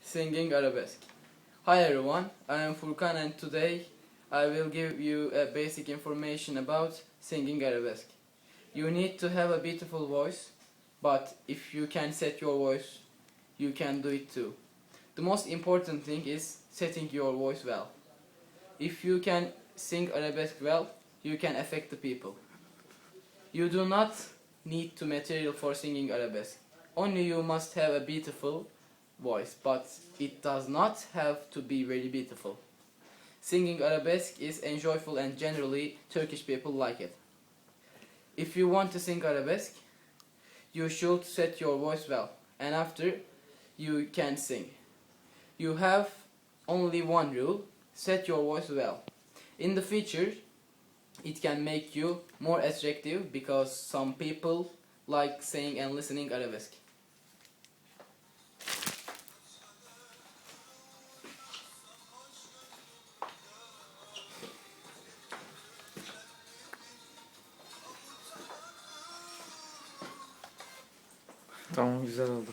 Singing Arabesque. Hi everyone, I am Furkan and today I will give you a basic information about singing arabesque. You need to have a beautiful voice, but if you can set your voice, you can do it too. The most important thing is setting your voice well. If you can sing arabesque well, you can affect the people. You do not need to material for singing arabesque. Only you must have a beautiful voice, but it does not have to be very beautiful. Singing arabesque is enjoyable and generally Turkish people like it. If you want to sing arabesque, you should set your voice well, and after you can sing. You have only one rule: set your voice well. In the future, it can make you more attractive because some people like saying and listening arabesque. Tamam, güzel oldu.